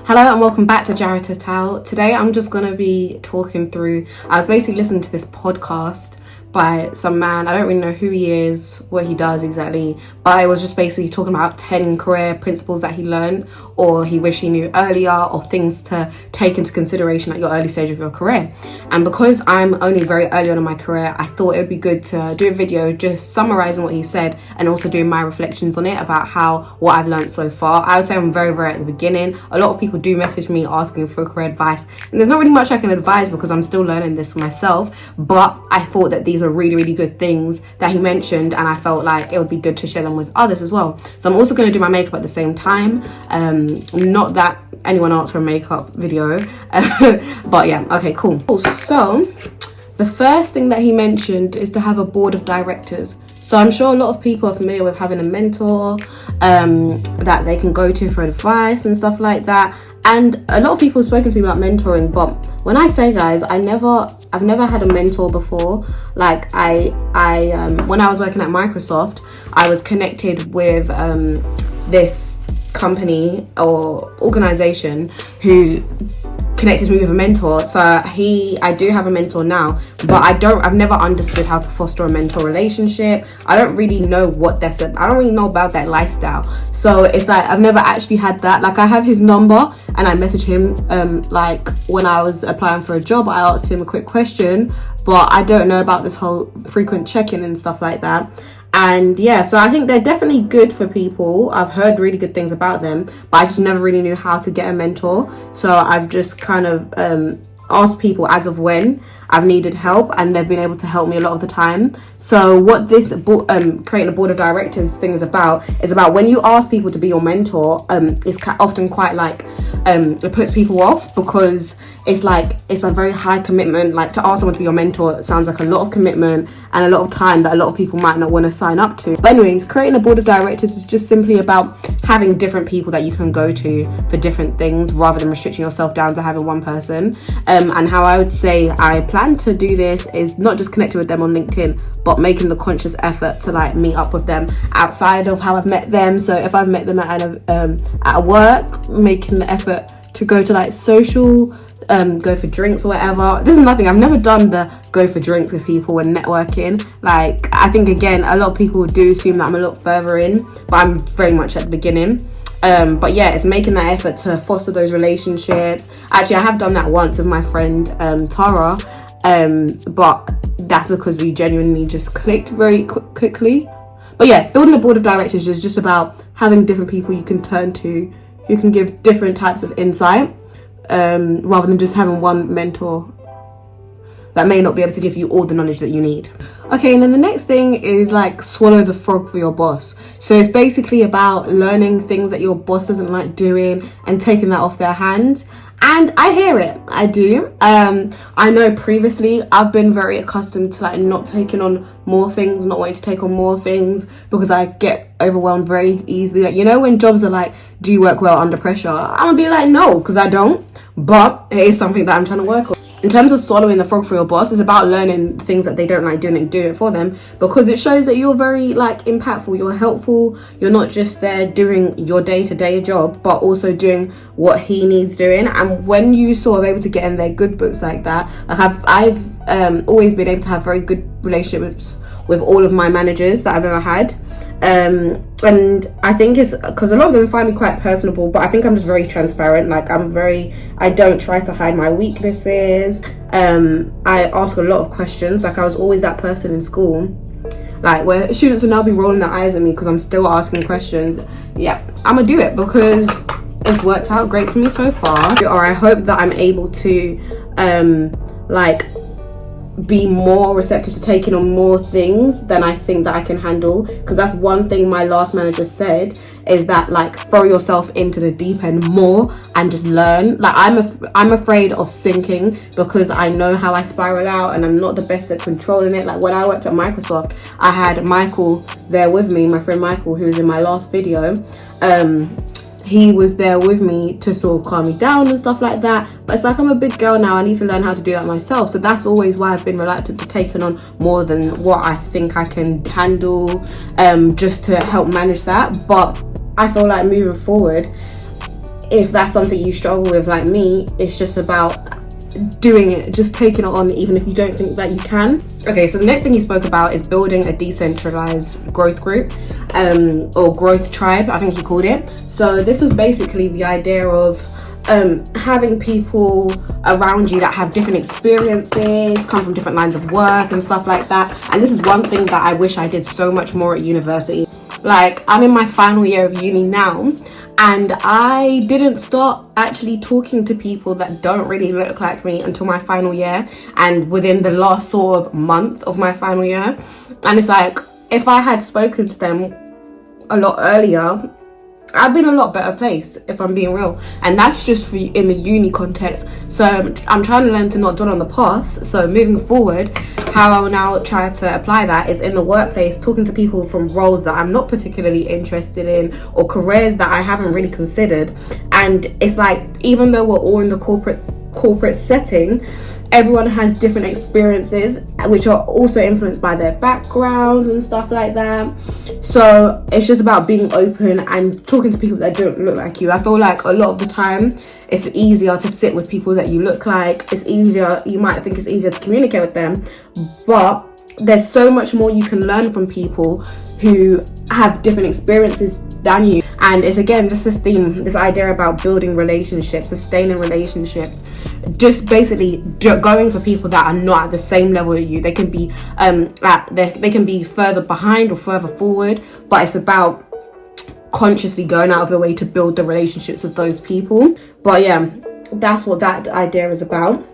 Hello and welcome back to GRWM. Today I'm just going to be talking through, I was basically listening to this podcast by some man. I don't really know who he is, what he does exactly, but it was just basically talking about 10 career principles that he learned or he wished he knew earlier, or things to take into consideration at your early stage of your career. And because I'm only very early on in my career, I thought it would be good to do a video just summarizing what he said and also doing my reflections on it about what I've learned so far. I would say I'm very at the beginning. A lot of people do message me asking for career advice, and there's not really much I can advise because I'm still learning this for myself, but I thought that these were really good things that he mentioned, and I felt like it would be good to share them with others as well. So I'm also going to do my makeup at the same time. Not that anyone asked for a makeup video, but yeah, okay, cool. So the first thing that he mentioned is to have a board of directors. So I'm sure a lot of people are familiar with having a mentor that they can go to for advice and stuff like that. And a lot of people have spoken to me about mentoring, but when I say, guys, I've never had a mentor before. Like I when I was working at Microsoft, I was connected with this company or organization who connected me with a mentor. So I do have a mentor now, but I've never understood how to foster a mentor relationship. I don't really know what that's about. I don't really know about that lifestyle. So it's like I've never actually had that. Like I have his number and I message him like when I was applying for a job, I asked him a quick question, but I don't know about this whole frequent check-in and stuff like that. And yeah, so I think they're definitely good for people. I've heard really good things about them, but I just never really knew how to get a mentor. So I've just kind of asked people as of when I've needed help, and they've been able to help me a lot of the time. So what this creating a board of directors thing is about when you ask people to be your mentor, it's often quite like it puts people off, because it's a very high commitment. Like, to ask someone to be your mentor, it sounds like a lot of commitment and a lot of time that a lot of people might not want to sign up to. But anyways, creating a board of directors is just simply about having different people that you can go to for different things, rather than restricting yourself down to having one person. And how I would say I plan to do this is not just connecting with them on LinkedIn, but making the conscious effort to like meet up with them outside of how I've met them. So if I've met them at work, making the effort to go to like social, go for drinks or whatever. This is nothing. I've never done the go for drinks with people when networking. Like, I think again, a lot of people do assume that I'm a lot further in, but I'm very much at the beginning. But yeah, it's making that effort to foster those relationships. Actually, I have done that once with my friend Tara, but that's because we genuinely just clicked very quickly. But yeah, building a board of directors is just about having different people you can turn to who can give different types of insight, rather than just having one mentor that may not be able to give you all the knowledge that you need. Okay, and then the next thing is like swallow the frog for your boss. So it's basically about learning things that your boss doesn't like doing and taking that off their hands. And I hear it, I do. I know previously I've been very accustomed to like not taking on more things, not wanting to take on more things, because I get overwhelmed very easily. Like, you know, when jobs are like, do you work well under pressure? I'm gonna be like, no, because I don't. But it is something that I'm trying to work on. In terms of swallowing the frog for your boss, it's about learning things that they don't like doing and doing it for them, because it shows that you're very like impactful, you're helpful, you're not just there doing your day-to-day job, but also doing what he needs doing. And when you sort of able to get in their good books like that, like I've always been able to have very good relationships with all of my managers that I've ever had. And I think it's because a lot of them find me quite personable, but I think I'm just very transparent. Like I don't try to hide my weaknesses. I ask a lot of questions. Like, I was always that person in school, like where students will now be rolling their eyes at me because I'm still asking questions. Yeah, I'm gonna do it because it's worked out great for me so far. Or I hope that I'm able to like be more receptive to taking on more things than I think that I can handle, because that's one thing my last manager said, is that like throw yourself into the deep end more and just learn. Like, I'm afraid of sinking because I know how I spiral out and I'm not the best at controlling it. Like, when I worked at Microsoft, I had Michael there with me, my friend Michael, who was in my last video. He was there with me to sort of calm me down and stuff like that. But it's like, I'm a big girl now, I need to learn how to do that myself. So that's always why I've been reluctant to taking on more than what I think I can handle, just to help manage that. But I feel like moving forward, if that's something you struggle with like me, it's just about doing it, just taking it on even if you don't think that you can. Okay, so the next thing he spoke about is building a decentralized growth group, or growth tribe, I think he called it. So this was basically the idea of having people around you that have different experiences, come from different lines of work and stuff like that. And this is one thing that I wish I did so much more at university. Like, I'm in my final year of uni now, and I didn't start actually talking to people that don't really look like me until my final year, and within the last sort of month of my final year. And it's like, if I had spoken to them a lot earlier, I've been in a lot better place, if I'm being real. And that's just for in the uni context. So I'm trying to learn to not dwell on the past. So moving forward, how I'll now try to apply that is in the workplace, talking to people from roles that I'm not particularly interested in, or careers that I haven't really considered. And it's like, even though we're all in the corporate setting, everyone has different experiences which are also influenced by their backgrounds and stuff like that. So it's just about being open and talking to people that don't look like you. I feel like a lot of the time it's easier to sit with people that you look like. It's easier, you might think it's easier to communicate with them, but there's so much more you can learn from people who have different experiences than you. And it's again just this theme, this idea about building relationships, sustaining relationships, just basically going for people that are not at the same level as you. They can be they can be further behind or further forward, but it's about consciously going out of your way to build the relationships with those people. But yeah, that's what that idea is about.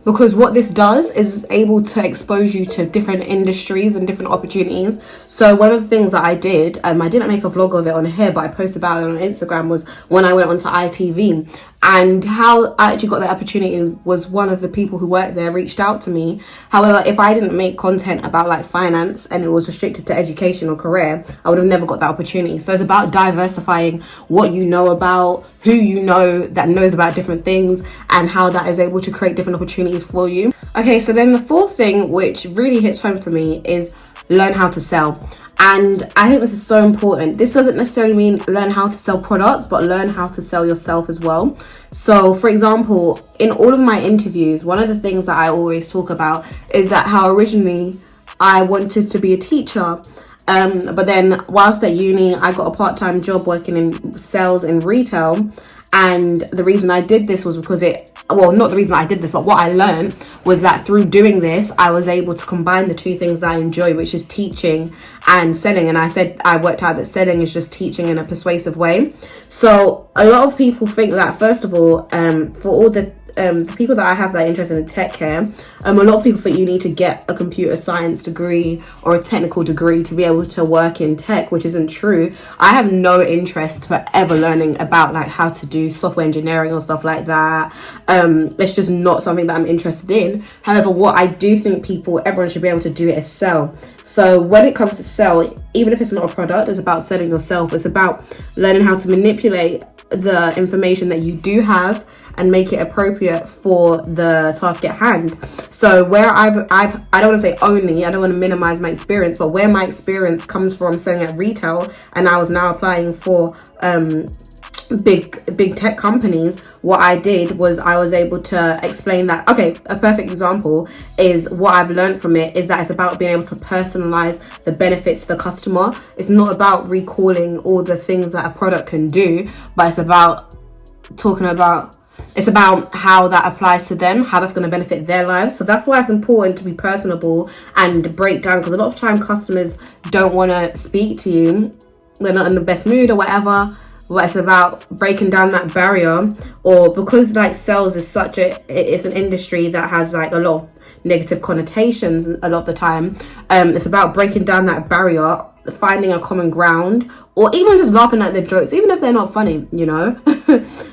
Because what this does is able to expose you to different industries and different opportunities. So one of the things that I did, I didn't make a vlog of it on here, but I posted about it on Instagram, was when I went onto ITV. And how I actually got that opportunity was one of the people who worked there reached out to me. However, if I didn't make content about like finance and it was restricted to education or career, I would have never got that opportunity. So it's about diversifying what you know about, who you know that knows about different things, and how that is able to create different opportunities for you. Okay, so then the fourth thing, which really hits home for me, is learn how to sell. And I think this is so important. This doesn't necessarily mean learn how to sell products, but learn how to sell yourself as well. So for example, in all of my interviews, one of the things that I always talk about is that how originally I wanted to be a teacher. But then whilst at uni, I got a part-time job working in sales and retail. And the reason I did this was because not the reason I did this, but what I learned was that through doing this, I was able to combine the two things that I enjoy, which is teaching and selling. And I worked out that selling is just teaching in a persuasive way. So a lot of people think that, first of all, for all the people that I have that are interested in tech here, a lot of people think you need to get a computer science degree or a technical degree to be able to work in tech, which isn't true. I have no interest for ever learning about like how to do software engineering or stuff like that. It's just not something that I'm interested in. However, what I do think everyone should be able to do is sell. So when it comes to sell, even if it's not a product, it's about selling yourself. It's about learning how to manipulate the information that you do have and make it appropriate for the task at hand. So where I don't want to say only, I don't want to minimize my experience, but where my experience comes from selling at retail, and I was now applying for big tech companies, what I did was I was able to explain that, okay, a perfect example is what I've learned from it is that it's about being able to personalize the benefits to the customer. It's not about recalling all the things that a product can do, but it's about it's about how that applies to them, how that's going to benefit their lives. So that's why it's important to be personable and break down, because a lot of time customers don't want to speak to you. They're not in the best mood or whatever. But it's about breaking down that barrier, or because like sales is it's an industry that has like a lot of negative connotations a lot of the time. It's about breaking down that barrier, finding a common ground, or even just laughing at their jokes, even if they're not funny, you know.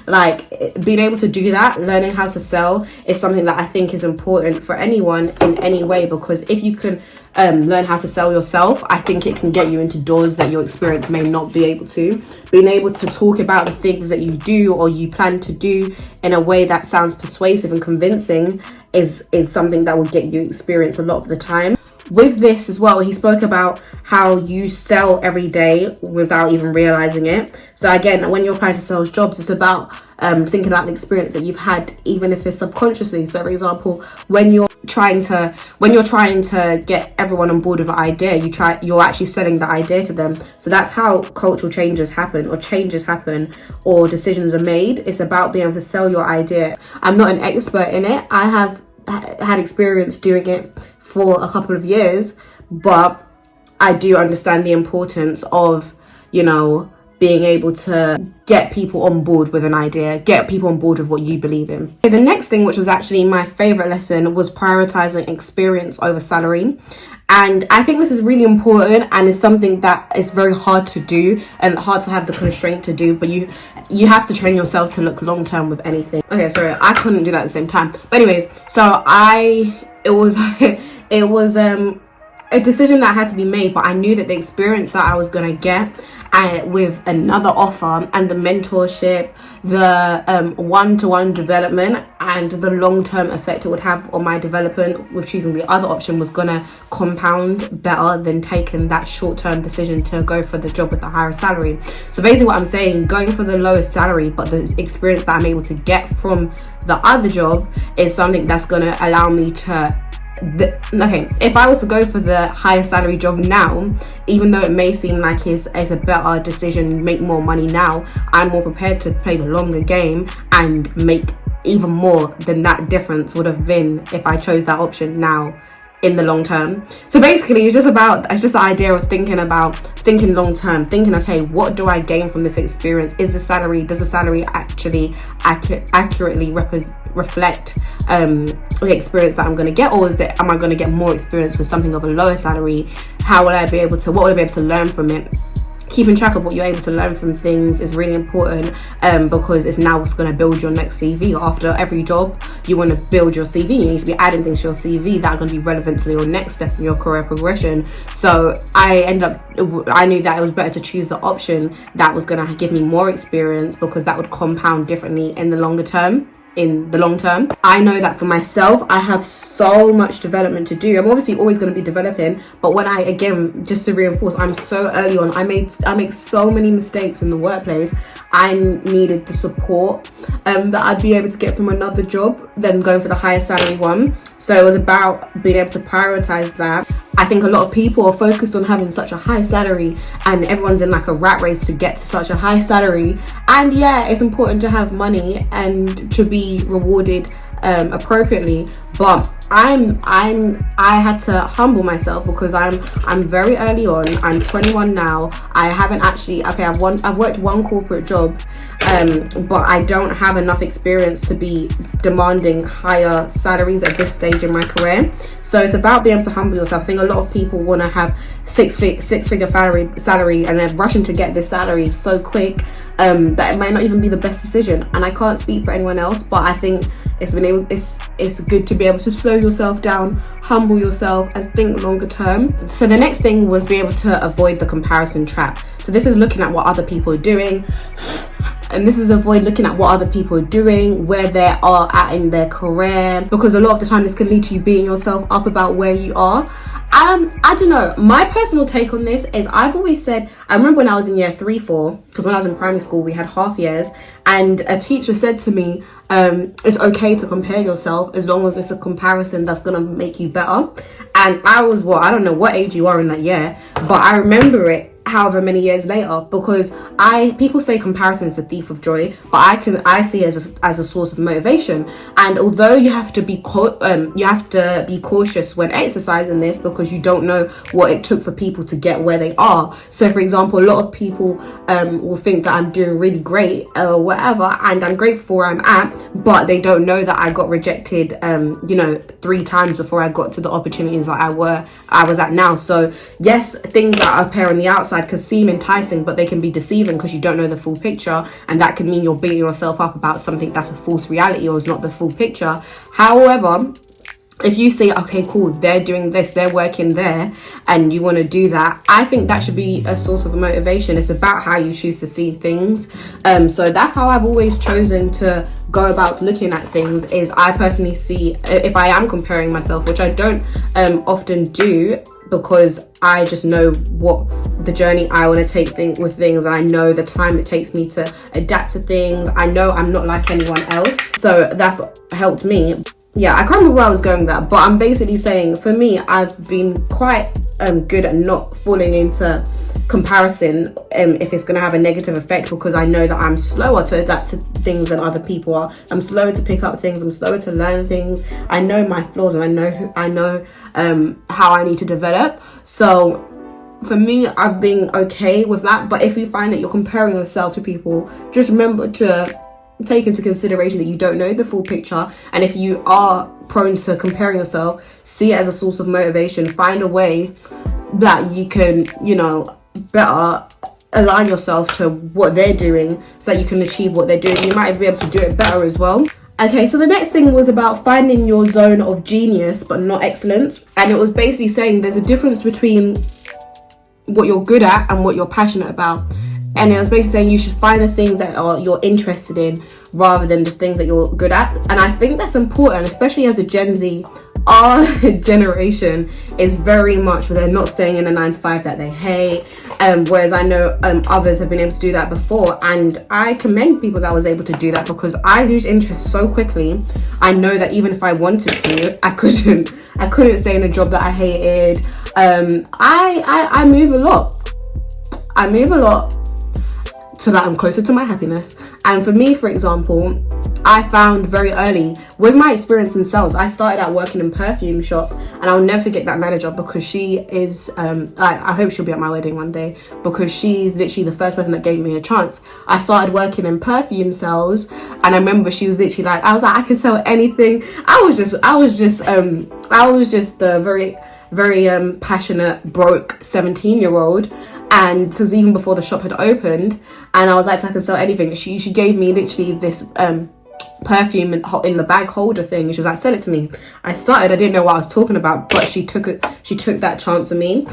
Like being able to do that, learning how to sell, is something that I think is important for anyone in any way, because if you can learn how to sell yourself, I think it can get you into doors that your experience may not be able to. Being able to talk about the things that you do or you plan to do in a way that sounds persuasive and convincing is something that will get you experience a lot of the time. with this as well, he spoke about how you sell every day without even realizing it. So again, when you're applying to sales jobs, it's about thinking about the experience that you've had, even if it's subconsciously. So for example, when you're trying to get everyone on board with an idea, you're actually selling the idea to them. So that's how cultural changes happen, or decisions are made. It's about being able to sell your idea. I'm not an expert in it. I have had experience doing it for a couple of years, but I do understand the importance of, being able to get people on board with an idea, get people on board with what you believe in. Okay, the next thing, which was actually my favorite lesson, was prioritizing experience over salary. And I think this is really important, and it's something that is very hard to do and hard to have the constraint to do, but you have to train yourself to look long term with anything. Okay, sorry, I couldn't do that at the same time. But anyways, so it was a decision that had to be made, but I knew that the experience that I was going to get with another offer, and the mentorship, the one-to-one development, and the long-term effect it would have on my development with choosing the other option was going to compound better than taking that short-term decision to go for the job with the higher salary. So basically what I'm saying, going for the lowest salary, but the experience that I'm able to get from the other job is something that's going to allow me to if I was to go for the higher salary job now, even though it may seem like it's a better decision, make more money now, I'm more prepared to play the longer game and make even more than that difference would have been if I chose that option now in the long term. So basically it's just the idea of thinking long term, thinking, okay, what do I gain from this experience? Does the salary actually accurately reflect the experience that I'm going to get, or am I going to get more experience with something of a lower salary? What will I be able to learn from it? Keeping track of what you're able to learn from things is really important, because it's now what's going to build your next CV. After every job, you want to build your CV. You need to be adding things to your CV that are going to be relevant to your next step in your career progression. So I knew that it was better to choose the option that was going to give me more experience, because that would compound differently in the long term. I know that for myself, I have so much development to do. I'm obviously always going to be developing, but just to reinforce, I'm so early on. I make so many mistakes in the workplace. I needed the support that I'd be able to get from another job than going for the higher salary one. So it was about being able to prioritize that. I think a lot of people are focused on having such a high salary, and everyone's in like a rat race to get to such a high salary. And yeah, it's important to have money and to be rewarded appropriately, but I had to humble myself, because I'm very early on. I'm 21 now. I haven't actually, I've worked one corporate job, but I don't have enough experience to be demanding higher salaries at this stage in my career. So it's about being able to humble yourself. I think a lot of people want to have six-figure salary and they're rushing to get this salary so quick that it might not even be the best decision. And I can't speak for anyone else, but I think it's good to be able to slow yourself down, humble yourself, and think longer term. So the next thing was be able to avoid the comparison trap. So this is looking at what other people are doing, and this is avoid looking at what other people are doing, where they are at in their career, because a lot of the time this can lead to you beating yourself up about where you are. I don't know, my personal take on this is, I've always said, I remember when I was in year 3-4, because when I was in primary school we had half years, and a teacher said to me, it's okay to compare yourself as long as it's a comparison that's gonna make you better. And I was, I don't know what age you are in that year, but I remember it however many years later, because people say comparison is a thief of joy, but I see it as a source of motivation. And although you have to be cautious when exercising this, because you don't know what it took for people to get where they are. So for example, a lot of people will think that I'm doing really great or whatever, and I'm grateful for where I'm at, but they don't know that I got rejected 3 times before I got to the opportunities that I was at now. So yes, things that appear on the outside can seem enticing, but they can be deceiving because you don't know the full picture, and that can mean you're beating yourself up about something that's a false reality or is not the full picture. However, if you say, okay, cool, they're doing this, they're working there, and you want to do that, I think that should be a source of motivation. It's about how you choose to see things. So that's how I've always chosen to go about looking at things is I personally see, if I am comparing myself, which I don't often do, because I just know what the journey I want to take with things, and I know the time it takes me to adapt to things. I know I'm not like anyone else, so that's helped me. Yeah, I can't remember where I was going with that, but I'm basically saying, for me, I've been quite good at not falling into comparison if it's going to have a negative effect, because I know that I'm slower to adapt to things than other people are. I'm slower to pick up things, I'm slower to learn things. I know my flaws, and I know how I need to develop. So for me, I've been okay with that. But if you find that you're comparing yourself to people, just remember to take into consideration that you don't know the full picture, and if you are prone to comparing yourself, see it as a source of motivation. Find a way that you can, better align yourself to what they're doing, so that you can achieve what they're doing. You might be able to do it better as well. Okay, so the next thing was about finding your zone of genius but not excellence, and it was basically saying there's a difference between what you're good at and what you're passionate about. And it was basically saying you should find the things that you're interested in rather than just things that you're good at. And I think that's important, especially as a Gen Z. Our generation is very much where they're not staying in a 9-to-5 that they hate, whereas I know others have been able to do that before, and I commend people that was able to do that, because I lose interest so quickly. I know that even if I wanted to, I couldn't stay in a job that I hated. I move a lot so that I'm closer to my happiness. And for me, for example, I found very early with my experience in sales, I started out working in perfume shop, and I'll never forget that manager, because she is I hope she'll be at my wedding one day, because she's literally the first person that gave me a chance. I started working in perfume sales, and I remember she was literally like, I can sell anything. I was just a very, very passionate, broke 17-year-old. And because even before the shop had opened, and I was like, I can sell anything. She gave me literally this perfume in the bag holder thing. She was like, sell it to me. I didn't know what I was talking about, but she took that chance on me.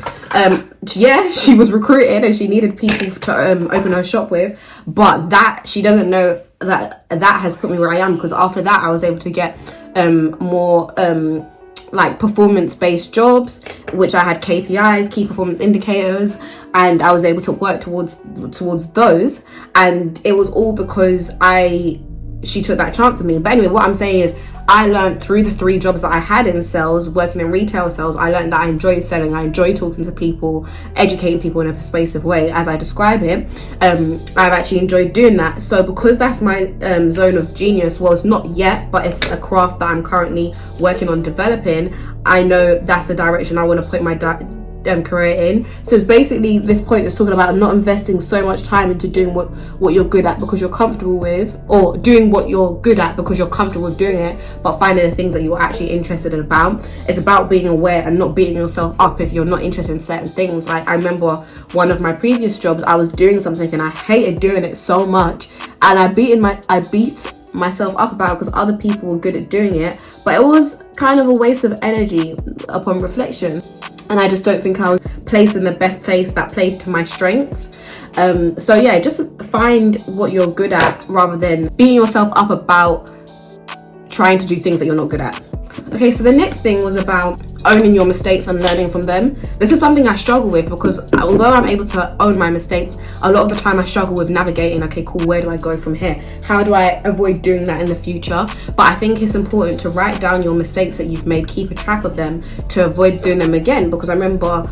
She was recruited and she needed people to open her shop with, but that she doesn't know that has put me where I am, because after that I was able to get more like performance-based jobs, which I had KPIs, key performance indicators, and I was able to work towards those, and it was all because she took that chance on me. But anyway, what I'm saying is, I learned through the 3 jobs that I had in sales, working in retail sales, I learned that I enjoy selling, I enjoy talking to people, educating people in a persuasive way, as I describe it. I've actually enjoyed doing that. So because that's my zone of genius, well, it's not yet, but it's a craft that I'm currently working on developing. I know that's the direction I want to put my career in. So it's basically, this point is talking about not investing so much time into doing what you're good at because you're comfortable with, or doing what you're good at because you're comfortable with doing it, but finding the things that you're actually interested in about. It's about being aware and not beating yourself up if you're not interested in certain things. Like, I remember one of my previous jobs, I was doing something and I hated doing it so much, and I beat myself up about it because other people were good at doing it, but it was kind of a waste of energy upon reflection. And I just don't think I was placed in the best place that played to my strengths. So yeah, just find what you're good at rather than beating yourself up about trying to do things that you're not good at. Okay, so the next thing was about owning your mistakes and learning from them. This is something I struggle with, because although I'm able to own my mistakes, a lot of the time I struggle with navigating, okay, cool, where do I go from here? How do I avoid doing that in the future? But I think it's important to write down your mistakes that you've made, keep a track of them to avoid doing them again, because I remember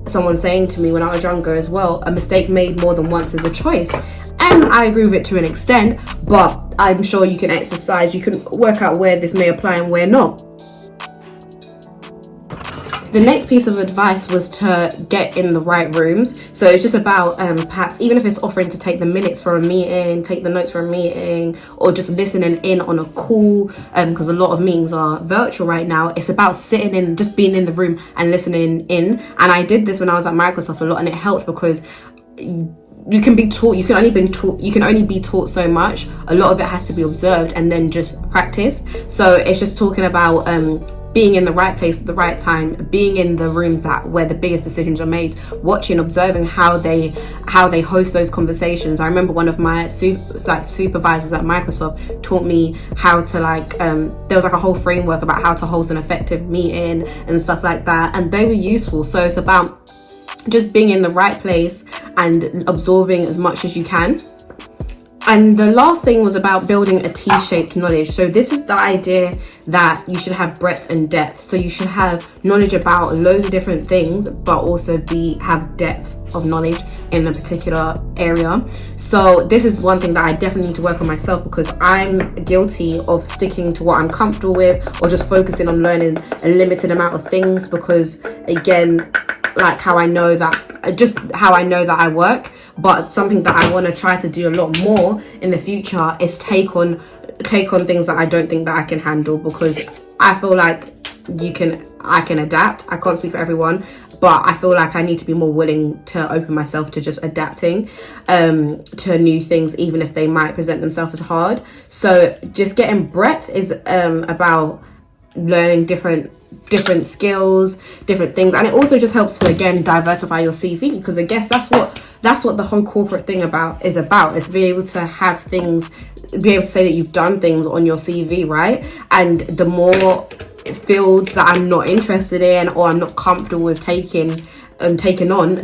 someone saying to me when I was younger as well, a mistake made more than once is a choice. And I agree with it to an extent, but I'm sure you can you can work out where this may apply and where not. The next piece of advice was to get in the right rooms. So it's just about perhaps, even if it's offering to take the minutes for a meeting, take the notes for a meeting, or just listening in on a call, because a lot of meetings are virtual right now. It's about sitting in, just being in the room and listening in. And I did this when I was at Microsoft a lot, and it helped because you can be taught, you can only be taught so much. A lot of it has to be observed and then just practice. So it's just talking about being in the right place at the right time, being in the rooms where the biggest decisions are made, watching, observing how they host those conversations. I remember one of my supervisors at Microsoft taught me how to there was like a whole framework about how to host an effective meeting and stuff like that, and they were useful. So it's about just being in the right place and absorbing as much as you can. And the last thing was about building a T-shaped knowledge. So this is the idea that you should have breadth and depth. So you should have knowledge about loads of different things, but also have depth of knowledge in a particular area. So this is one thing that I definitely need to work on myself, because I'm guilty of sticking to what I'm comfortable with, or just focusing on learning a limited amount of things, because again, like how I know that I work. But something that I want to try to do a lot more in the future is take on things that I don't think that I can handle, because I feel like I can adapt. I can't speak for everyone, but I feel like I need to be more willing to open myself to just adapting to new things, even if they might present themselves as hard. So just getting breadth is about learning different skills, different things, and it also just helps to again diversify your CV, because I guess that's what the whole corporate thing is about. It's be able to have things, be able to say that you've done things on your CV, right? And the more fields that I'm not interested in or I'm not comfortable with taking on,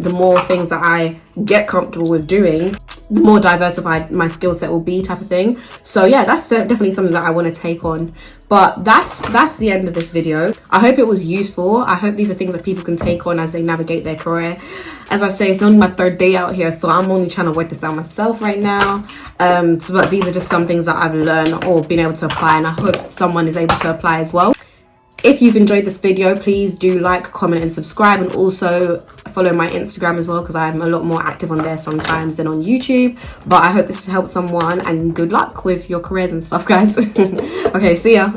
the more things that I get comfortable with doing, the more diversified my skill set will be, type of thing. So yeah, that's definitely something that I want to take on. But that's the end of this video. I hope it was useful. I hope these are things that people can take on as they navigate their career. As I say, it's only my 3rd day out here, so I'm only trying to work this out myself right now. But these are just some things that I've learned or been able to apply, and I hope someone is able to apply as well. If you've enjoyed this video, please do like, comment and subscribe, and also follow my Instagram as well, because I'm a lot more active on there sometimes than on YouTube. But I hope this has helped someone, and good luck with your careers and stuff, guys. Okay, see ya.